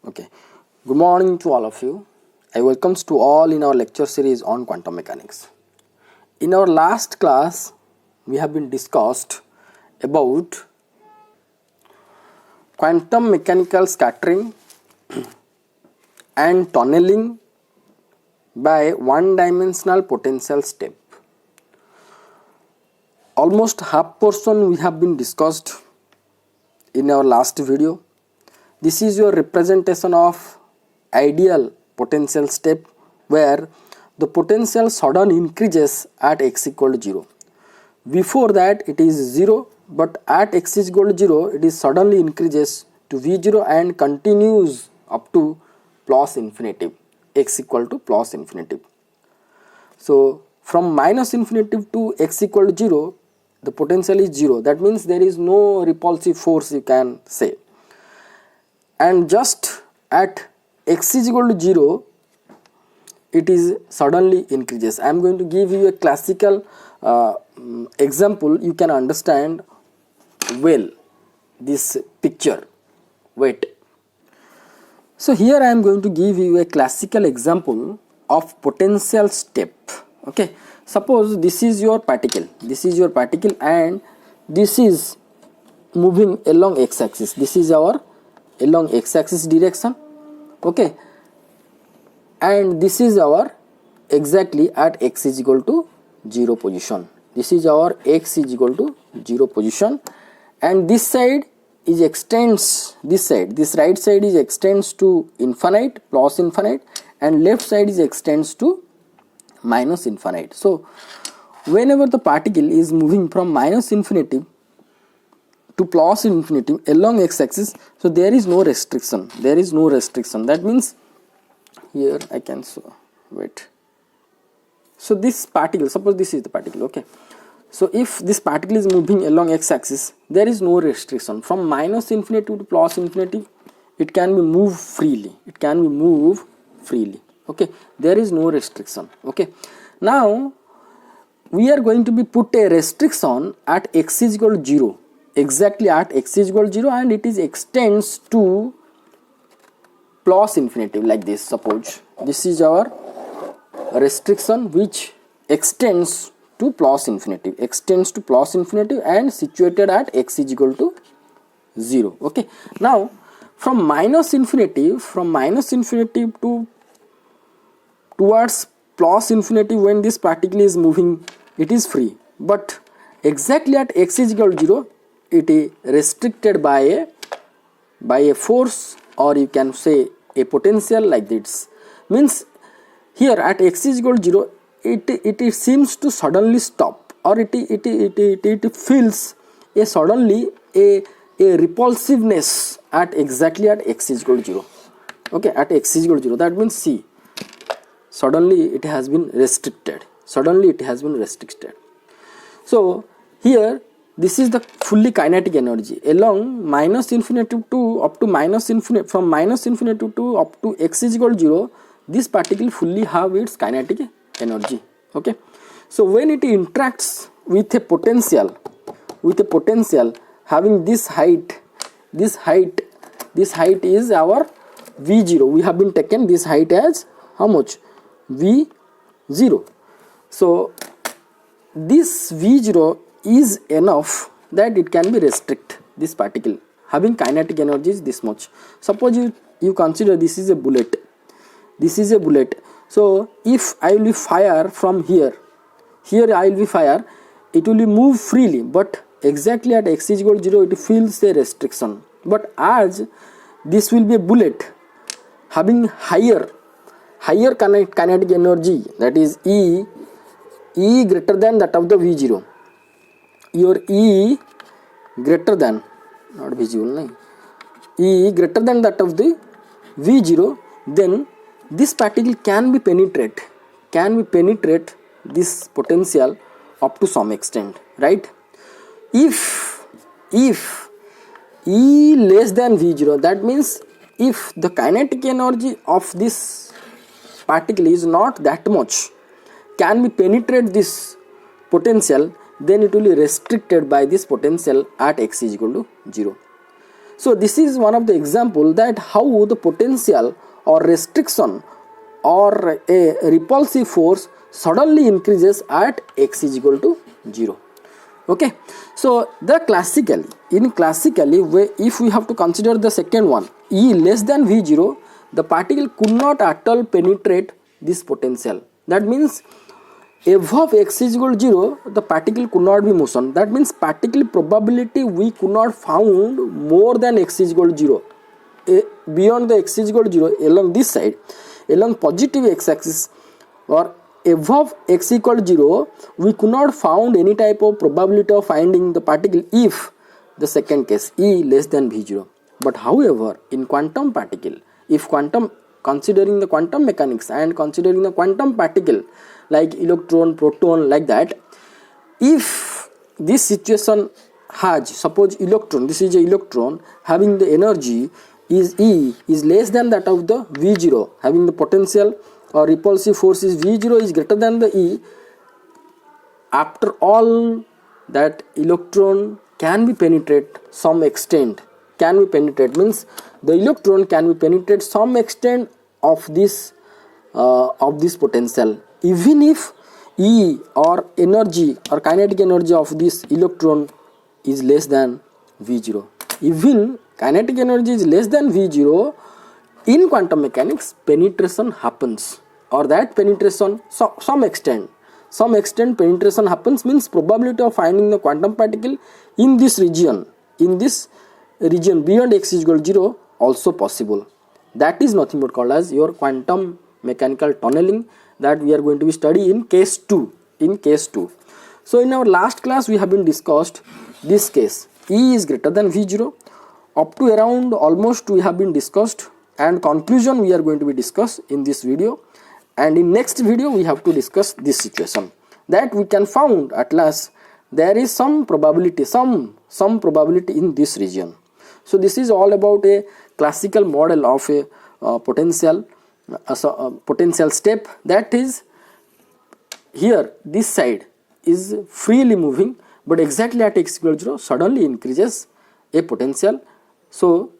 Okay. Good morning to all of you. I welcomes to all in our lecture series on quantum mechanics. In our last class, we have been discussed about quantum mechanical scattering and tunneling by one-dimensional potential step. Almost half portion we have been discussed in our last video. This is your representation of ideal potential step where the potential sudden increases at x equal to 0. Before that it is 0, but at x is equal to 0 it is suddenly increases to v0 and continues up to plus infinity, x equal to plus infinity. So from minus infinity to x equal to 0 the potential is 0, that means there is no repulsive force, you can say. And just at x is equal to 0 it is suddenly increases. I am going to give you a classical example, you can understand well this picture. Wait. So here I am going to give you a classical example of potential step. Okay, suppose this is your particle, and this is moving along x-axis. This is our along x-axis direction. Okay, and this is our exactly at x is equal to 0 position. This is our x is equal to 0 position, and this side is extends, this right side is extends to infinite, plus infinite, and left side is extends to minus infinite. So whenever the particle is moving from minus infinity to plus infinity along x-axis, so there is no restriction, that means here I can wait. So this particle, suppose this is the particle, okay, so if this particle is moving along x-axis, there is no restriction. From minus infinity to plus infinity it can be moved freely, okay, there is no restriction. Okay, now we are going to be put a restriction at x is equal to 0, exactly at x is equal to 0, and it is extends to plus infinity like this. Suppose this is our restriction which extends to plus infinity, and situated at x is equal to 0. Okay, now from minus infinity to towards plus infinity, when this particle is moving it is free, but exactly at x is equal to 0 it is restricted by a force, or you can say a potential like this. Means here at x is equal to 0 it seems to suddenly stop, or it feels a suddenly a repulsiveness at exactly at x is equal to 0. Okay, at x is equal to 0, that means see, suddenly it has been restricted. So here this is the fully kinetic energy along minus infinity to up to minus infinity, from minus infinity to up to x is equal to 0, this particle fully have its kinetic energy. Okay, so when it interacts with a potential having this height is our v0. We have been taken this height as how much? v0. So this v0 is enough that it can be restrict this particle having kinetic energy is this much. Suppose you consider this is a bullet. So if I will fire from here I will be fire, it will move freely, but exactly at x is equal to 0 it feels a restriction. But as this will be a bullet having higher kinetic energy, that is E greater than that of the v0, your E greater than, not visible, no, E greater than that of the v0, then this particle can be penetrate this potential up to some extent, right? If E less than v0, that means if the kinetic energy of this particle is not that much, can be penetrate this potential, then it will be restricted by this potential at x is equal to 0. So this is one of the example that how the potential or restriction or a repulsive force suddenly increases at x is equal to 0. Okay, so the classically if we have to consider the second one, E less than V0, the particle could not at all penetrate this potential. That means above x is equal to 0, the particle could not be motion. That means particle probability we could not found more than x is equal to 0. Beyond the x is equal to 0, along this side, along positive x-axis or above x equal to 0, we could not found any type of probability of finding the particle if the second case E less than V0. But however, in quantum particle, if quantum, considering the quantum mechanics and considering the quantum particle like electron, proton, like that, if this situation has, suppose electron, this is a electron having the energy is E is less than that of the V0, having the potential or repulsive force is V0 is greater than the E, after all that electron can be penetrate some extent, can be penetrate means the electron can be penetrate some extent of this potential, even if E or energy or kinetic energy of this electron is less than V0. Even kinetic energy is less than V0, in quantum mechanics penetration happens, or that penetration some extent penetration happens, means probability of finding the quantum particle in this region beyond x is equal to 0 also possible. That is nothing but called as your quantum mechanical tunneling, that we are going to be study in case 2. So in our last class we have been discussed this case, E is greater than V0, up to around almost we have been discussed, and conclusion we are going to be discussed in this video. And in next video we have to discuss this situation, that we can found at last there is some probability, some probability in this region. So this is all about a classical model of a potential step, that is here this side is freely moving, but exactly at x equal to 0 suddenly increases a potential. So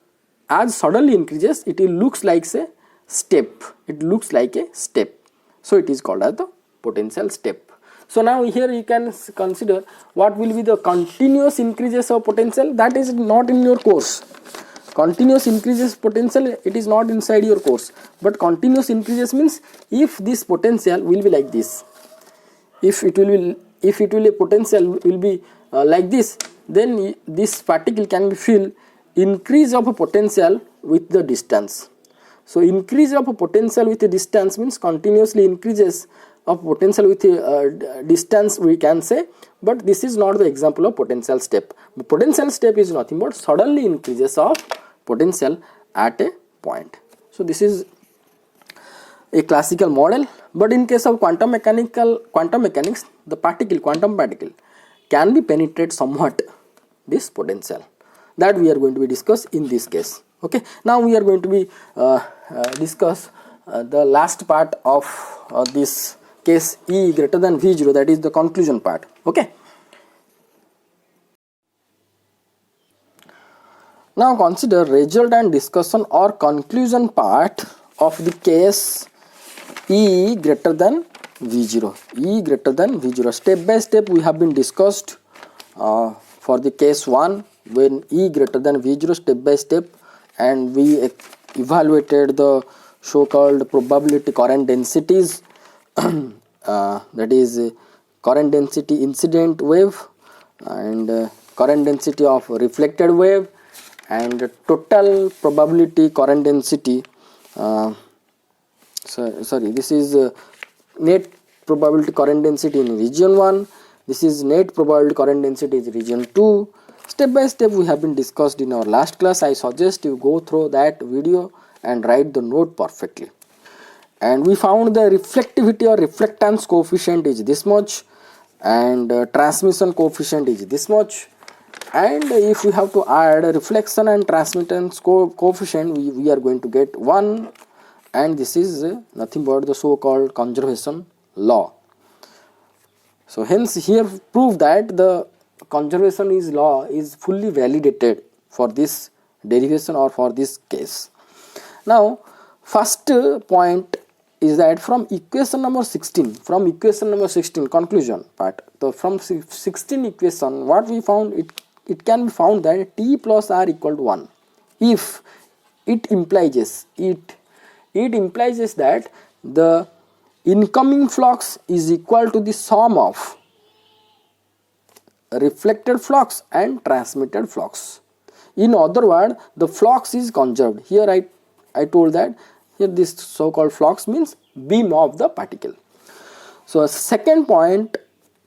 as suddenly increases, it looks like a step, so it is called as the potential step. So now here you can consider what will be the continuous increases of potential. That is not in your course. Continuous increases potential, it is not inside your course, but continuous increases means if this potential will be like this, if it will a potential will be like this, then this particle can be feel increase of a potential with the distance. So increase of a potential with the distance means continuously increases of potential with a distance we can say, but this is not the example of potential step. The potential step is nothing but suddenly increases of potential at a point. So this is a classical model, but in case of quantum mechanics, the quantum particle can be penetrate somewhat this potential, that we are going to be discuss in this case. Okay, now we are going to be discuss the last part of this case E greater than V0, that is the conclusion part. Okay, now consider result and discussion or conclusion part of the case E greater than V0. Step by step we have been discussed for the case 1 when E greater than V0, step by step, and we evaluated the so-called probability current densities that is current density incident wave and current density of reflected wave and total probability current density this is net probability current density in region 1, this is net probability current density in region 2. Step by step we have been discussed in our last class. I suggest you go through that video and write the note perfectly. And we found the reflectivity or reflectance coefficient is this much, and transmission coefficient is this much, and if we have to add reflection and transmittance coefficient, we are going to get 1, and this is nothing but the so-called conservation law. So hence here prove that the conservation law is fully validated for this derivation or for this case. Now first point is that from equation number 16, conclusion part, so from 16 equation what we found, it can be found that T plus R equal to 1 if it implies that the incoming flux is equal to the sum of reflected flux and transmitted flux. In other words, the flux is conserved. Here I told that here this so-called flux means beam of the particle. So second point,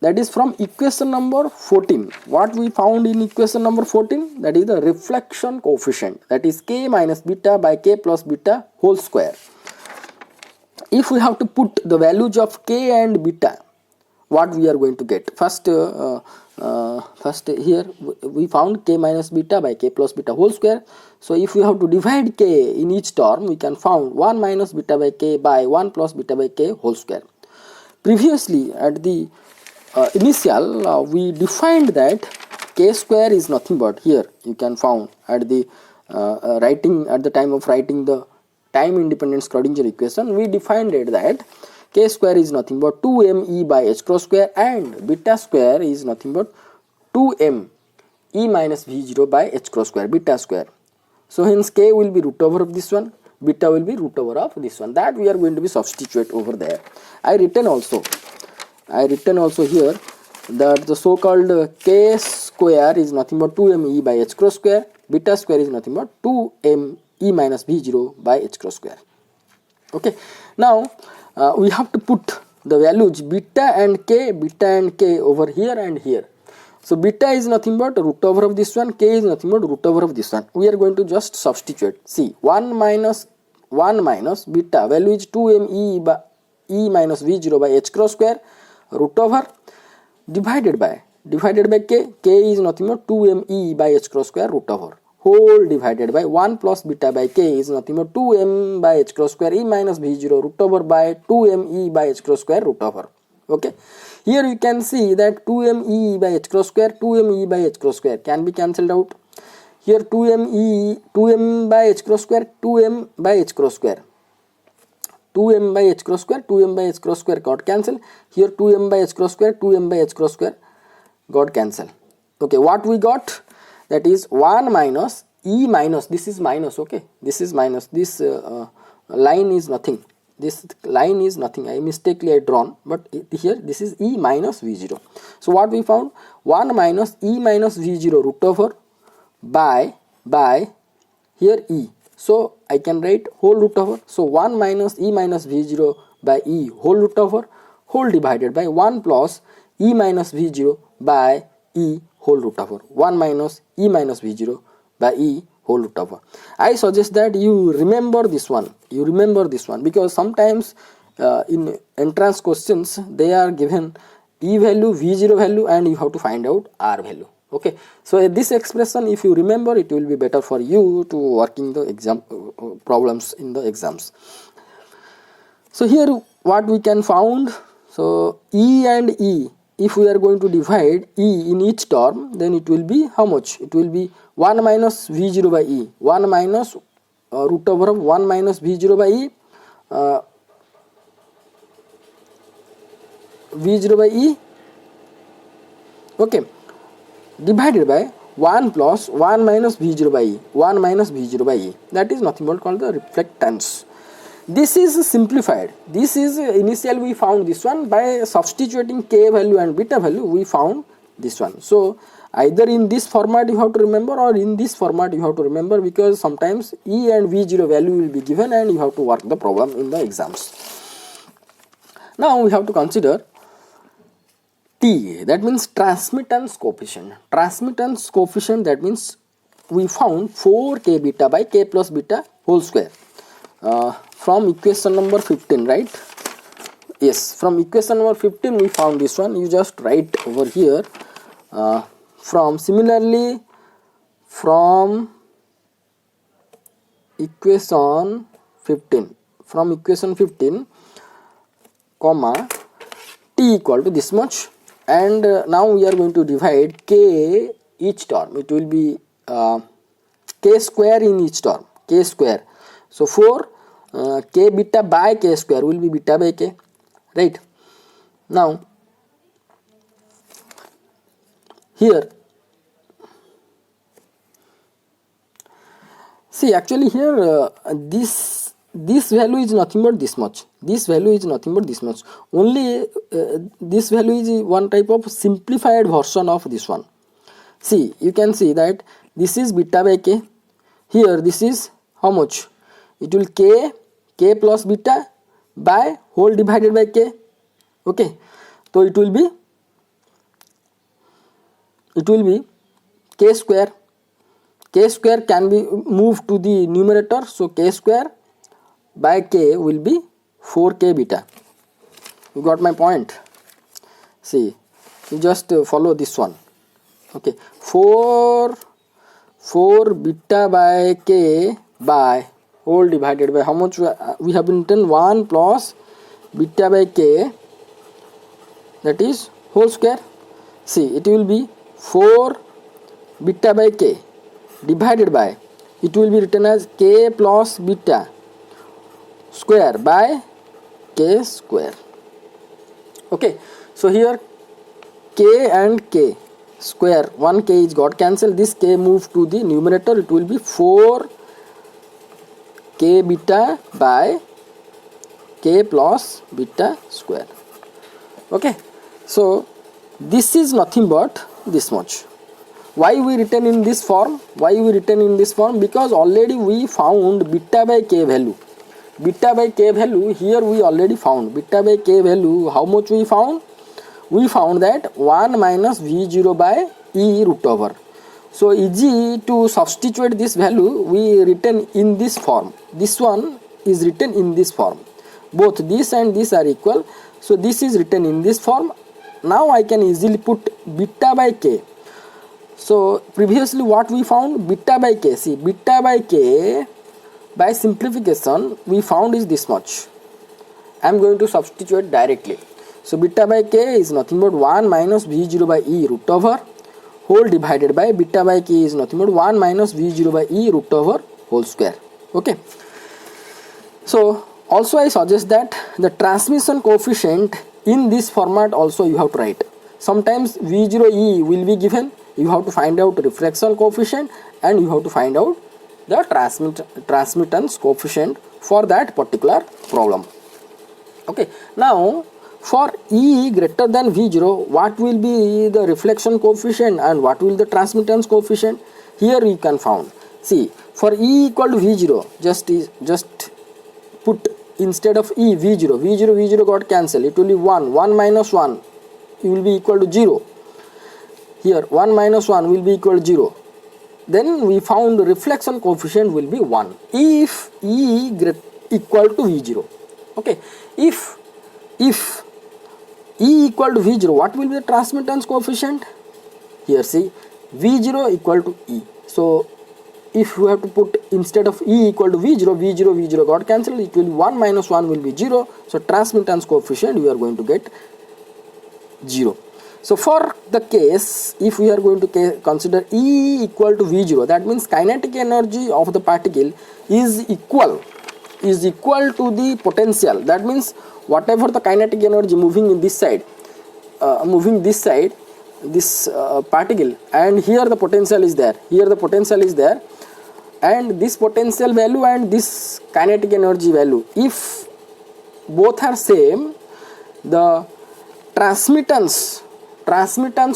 that is from equation number 14. What we found in equation number 14, that is the reflection coefficient, that is k minus beta by k plus beta whole square. If we have to put the values of k and beta, what we are going to get? First here we found k minus beta by k plus beta whole square. So if we have to divide k in each term, we can found 1 minus beta by k by 1 plus beta by k whole square. Previously at the initial we defined that k square is nothing but, here you can found at the at the time of writing the time independent Schrodinger equation, we defined it that k square is nothing but 2m e by h cross square and beta square is nothing but 2m e minus v0 by h cross square, beta square. So hence k will be root over of this one, beta will be root over of this one. That we are going to be substitute over there. I written also here that the so-called k square is nothing but 2m e by h cross square, beta square is nothing but 2m e minus v0 by h cross square. Okay, now we have to put the values beta and k over here and here. So beta is nothing but root over of this one, k is nothing but root over of this one. We are going to just substitute. See, 1 minus beta value is 2m e minus v0 by h cross square root over divided by k is nothing but 2m e by h cross square root over whole divided by 1 plus beta by k is nothing but 2m by h cross square e minus v0 root over by 2m e by h cross square root over. Okay, here you can see that 2m e by h cross square can be cancelled out. Here 2m by h cross square, 2m by h cross square got cancelled. Here 2m by h cross square got cancelled. Okay, what we got? That is 1 minus e minus, this is minus, okay, this is minus, this line is nothing, I mistakenly drawn, but here this is e minus v0. So what we found? 1 minus e minus v0 root over by here e, so I can write whole root over. So 1 minus e minus v0 by e whole root over whole divided by 1 plus e minus v0 by e whole root over, 1 minus e minus v0 by e whole root over. I suggest that you remember this one, because sometimes in entrance questions they are given e value, v0 value, and you have to find out r value. Okay, so this expression if you remember, it will be better for you to working the exam problems in the exams. So here what we can found, so e and e, if we are going to divide e in each term, then it will be how much? It will be 1 minus v0 by e, 1 minus root over of 1 minus v0 by e, v0 by e, okay, divided by 1 plus 1 minus v0 by e, 1 minus v0 by e, that is nothing but called the reflectance. This is simplified. This is initially we found this one by substituting k value and beta value, we found this one. So either in this format you have to remember or in this format you have to remember, because sometimes e and v0 value will be given and you have to work the problem in the exams. Now we have to consider T, that means transmittance coefficient. Transmittance coefficient, that means we found 4k beta by k plus beta whole square. From equation number 15, right? Yes, from equation number 15 we found this one. You just write over here. Similarly from equation 15, comma t equal to this much, and now we are going to divide k each term. It will be k square in each term, k square. So 4 k beta by k square will be beta by k, right? Now here, see, actually here this value is nothing but this much. This value is nothing but this much. Only this value is one type of simplified version of this one. See, you can see that this is beta by k. Here this is how much? It will k plus beta by whole divided by k. Okay, so it will be k square. K square can be moved to the numerator, so k square by k will be 4k beta. You got my point? See, you just follow this one. Okay, 4 beta by k by whole divided by how much we have written? 1 plus beta by k, that is whole square. See, it will be 4 beta by k divided by, it will be written as k plus beta square by k square. Okay, so here k and k square, one k is got cancelled, this k moved to the numerator, it will be 4 k beta by k plus beta square. Okay, so this is nothing but this much. Why we written in this form? Because already we found beta by k value. Beta by k value here we already found. Beta by k value, how much we found? We found that 1 minus v0 by e root over. So easy to substitute this value, we written in this form. This one is written in this form. Both this and this are equal. So this is written in this form. Now I can easily put beta by k. So previously what we found? Beta by k. See, beta by k by simplification we found is this much. I am going to substitute directly. So beta by k is nothing but 1 minus v0 by e root over whole divided by beta by k is nothing but 1 minus v0 by e root over whole square. Okay. So also I suggest that the transmission coefficient in this format also you have to write. Sometimes v0e will be given. You have to find out reflection coefficient and you have to find out the transmittance coefficient for that particular problem. Okay, now for E greater than V0, what will be the reflection coefficient and what will the transmittance coefficient? Here you can found. See, for E equal to V0, just put instead of E V0 got cancelled. It will be 1 minus 1 will be equal to 0. Here 1 minus 1 will be equal to 0. Then we found the reflection coefficient will be 1 if E equal to V0. Okay, if E equal to V0, what will be the transmittance coefficient? Here see, V0 equal to E. So if you have to put instead of E equal to V0 got cancelled, it will be 1 minus 1 will be 0. So transmittance coefficient you are going to get 0. So for the case, if we are going to consider E equal to V0, that means kinetic energy of the particle is equal to the potential. That means whatever the kinetic energy moving in this side, this particle, and here the potential is there, and this potential value and this kinetic energy value, if both are same, the transmittance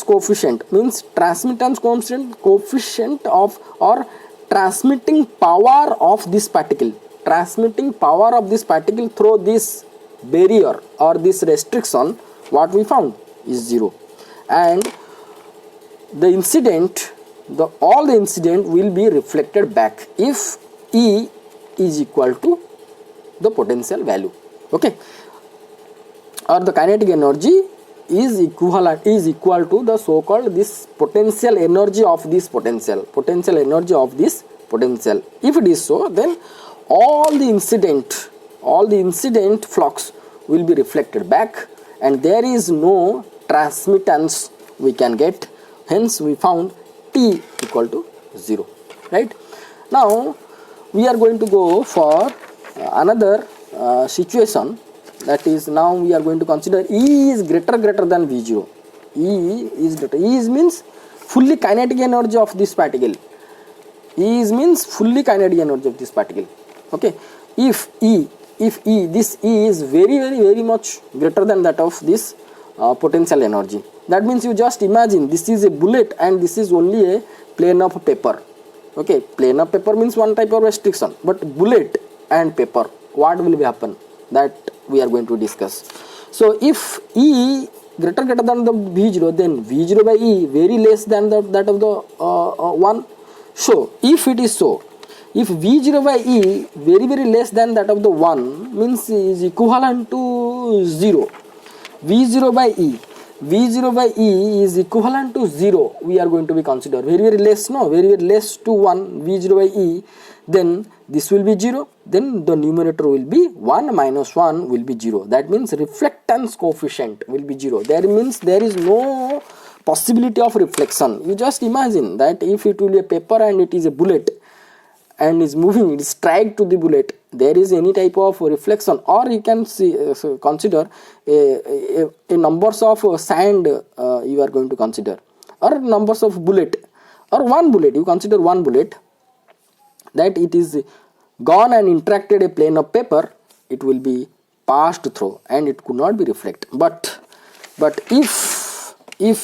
coefficient means transmittance coefficient of or transmitting power of this particle through this barrier or this restriction, what we found is 0, and all the incident will be reflected back if E is equal to the potential value. Okay, or the kinetic energy is equal to the so-called this potential energy of this potential. If it is so, then all the incident flux will be reflected back, and there is no transmittance we can get. Hence we found T equal to 0, right? Now we are going to go for another situation, that is, now we are going to consider E is greater than V0. E is greater. E means fully kinetic energy of this particle. E means fully kinetic energy of this particle. Okay. If this E is very much greater than that of this potential energy, that means you just imagine this is a bullet and this is only a plane of paper. Okay, plane of paper means one type of restriction, but bullet and paper, what will happen, that we are going to discuss. So if E greater than the V0, then V0 by E very less than that of the 1. So if it is so, if V0 by E very less than that of the 1, means is equivalent to 0. V0 by E is equivalent to 0. We are going to be consider very less, no, very less to 1, V0 by E, then this will be 0, then the numerator will be 1 minus 1 will be 0. That means reflectance coefficient will be 0. That means there is no possibility of reflection. You just imagine that if it will be a paper and it is a bullet and is moving, it is strike to the bullet, there is any type of reflection, or you can see consider a numbers of sand you are going to consider, or numbers of bullet, or one bullet, you consider one bullet, that it is gone and interacted a plane of paper, it will be passed through and it could not be reflected. But if E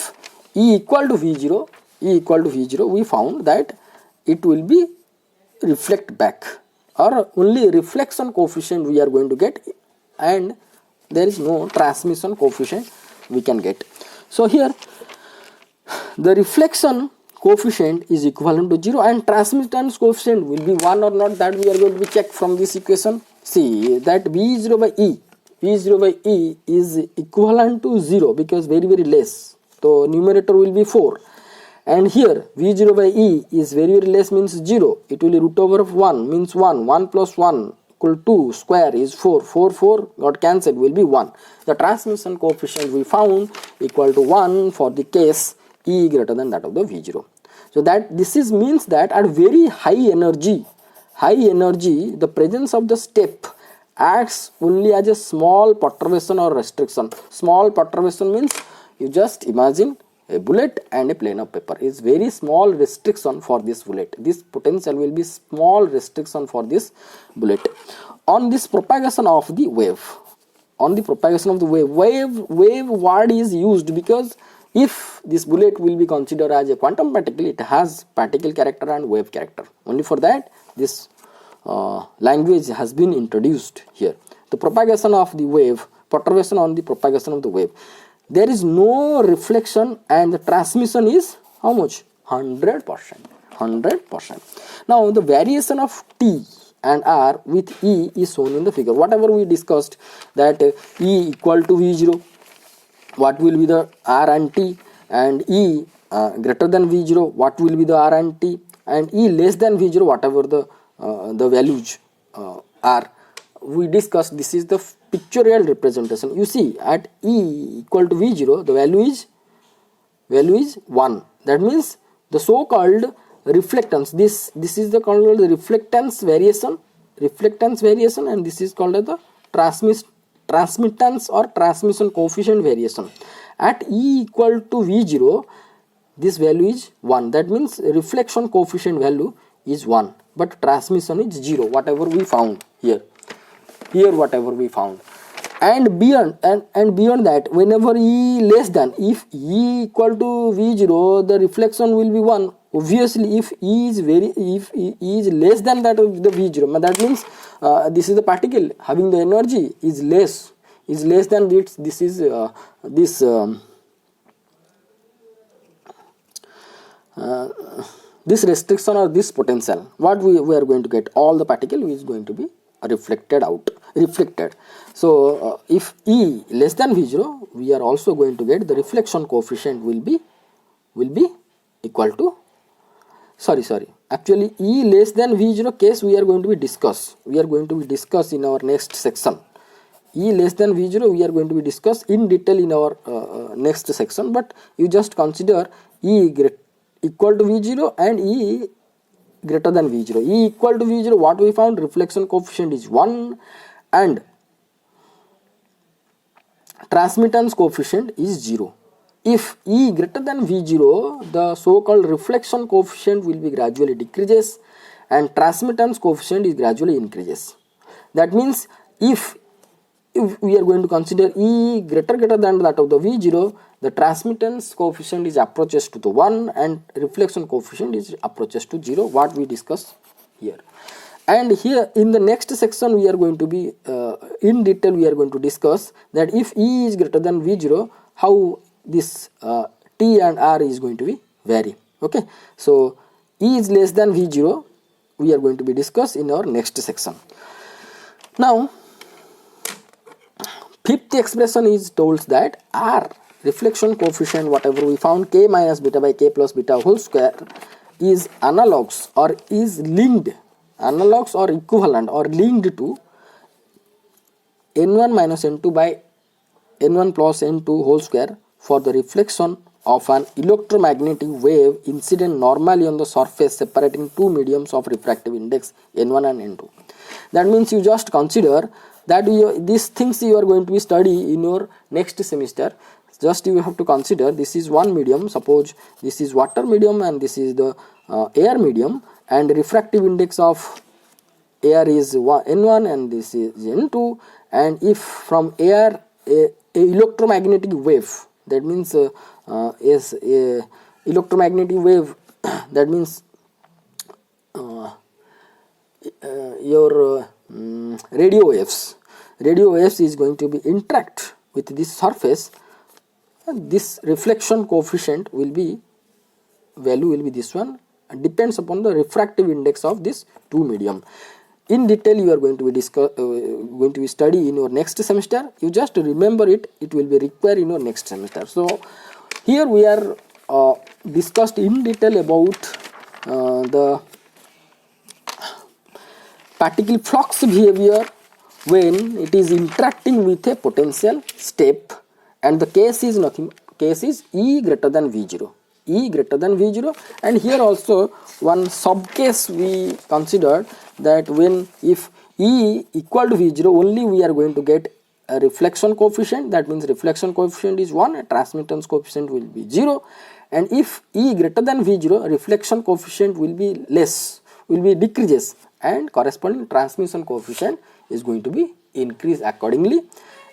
equal to V0, we found that it will be reflect back, or only reflection coefficient we are going to get, and there is no transmission coefficient we can get. So here the reflection coefficient is equivalent to 0 and transmittance coefficient will be 1 or not, that we are going to be checked from this equation. See that V0 by E is equivalent to 0 because very less, so numerator will be 4. And here V0 by E is very less, means 0, it will be root over of 1, means 1 plus 1 equal 2, square is 4 got cancelled, will be 1. The transmission coefficient we found equal to 1 for the case E greater than that of the V0. So that this is means that at very high energy, the presence of the step acts only as a small perturbation or restriction. Small perturbation means, you just imagine a bullet and a plane of paper is very small restriction for this bullet. This potential will be small restriction for this bullet. On this propagation of the wave, wave word is used because if this bullet will be considered as a quantum particle, it has particle character and wave character. Only for that this language has been introduced here. The propagation of the wave, perturbation on the propagation of the wave. There is no reflection and the transmission is how much? 100%. Now the variation of T and R with E is shown in the figure. Whatever we discussed, that E equal to V0, what will be the R and T, and E greater than V0, what will be the R and T, and E less than V0, whatever the values are. We discussed, this is the pictorial representation. You see at E equal to V0, the value is 1. That means the so called reflectance, this is the called the reflectance variation, and this is called the transmittance or transmission coefficient variation. At E equal to V0, this value is 1. That means reflection coefficient value is 1, but transmission is 0, whatever we found here whatever we found. And beyond that, whenever E less than, if E equal to V0, the reflection will be 1. Obviously if E is less than that of the V0, that means this is the particle having the energy is less than this. This is this restriction or this potential, what we are going to get, all the particle is going to be reflected. So if E less than V0, we are also going to get the reflection coefficient will be equal to, actually E less than V0 case we are going to be discuss in our next section. E less than V0 we are going to be discuss in detail in our next section, but you just consider E equal to V0 and E greater than V0. E equal to V0, what we found? Reflection coefficient is 1 and transmittance coefficient is 0. If E greater than V0, the so-called reflection coefficient will be gradually decreases and transmittance coefficient is gradually increases. That means if we are going to consider E greater than that of the V0, the transmittance coefficient is approaches to the 1 and reflection coefficient is approaches to 0, what we discussed here. And here in the next section we are going to be in detail we are going to discuss that if E is greater than V0, how this T and R is going to be vary. Okay, so E is less than V0 we are going to be discussed in our next section. Now fifth expression is told that R, reflection coefficient, whatever we found, K minus beta by K plus beta whole square, is analogues or is linked, analogues or equivalent or linked to N1 minus N2 by N1 plus N2 whole square for the reflection of an electromagnetic wave incident normally on the surface separating two mediums of refractive index N1 and N2. That means you just consider that these things you are going to be study in your next semester. Just you have to consider this is one medium, suppose this is water medium and this is the air medium, and refractive index of air is N1 and this is N2, and if from air a electromagnetic wave, that means is a electromagnetic wave that means your radio waves is going to be interact with this surface, and this reflection coefficient will be value will be this one, depends upon the refractive index of this two medium. In detail you are going to be study in your next semester. You just remember it will be required in your next semester. So here we are discussed in detail about the particle flux behavior when it is interacting with a potential step, and the case is nothing, case is E greater than V0, E greater than V0. And here also one sub case we considered that when if E equal to V0 only we are going to get a reflection coefficient, that means reflection coefficient is 1 and transmittance coefficient will be 0, and if E greater than V0 reflection coefficient will be less, will be decreases, and corresponding transmission coefficient is going to be increased accordingly.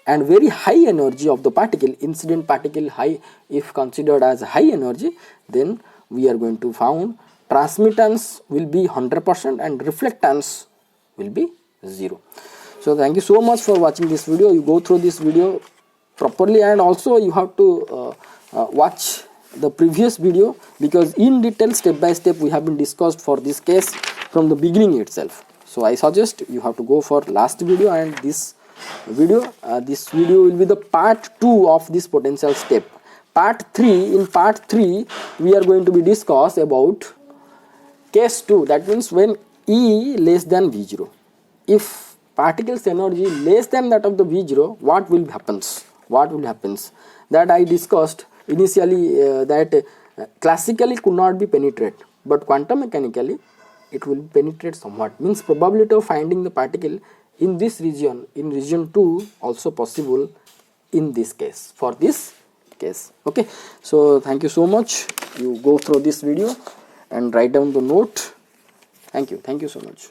And very high energy of the particle, incident particle high, if considered as high energy, then we are going to found transmittance will be 100% and reflectance will be 0. So thank you so much for watching this video. You go through this video properly, and also you have to watch the previous video, because in detail step by step we have been discussed for this case from the beginning itself. So I suggest you have to go for last video and this video. This video will be the part 2 of this potential step. Part 3, in part 3 we are going to be discuss about case 2, that means when E less than V0. If particles energy less than that of the V0, what will happens? What will happens? That I discussed initially that classically could not be penetrate, but quantum mechanically it will penetrate somewhat, means probability of finding the particle in this region, in region 2 also possible in this case, for this case. Okay, so thank you so much. You go through this video and write down the note. Thank you so much.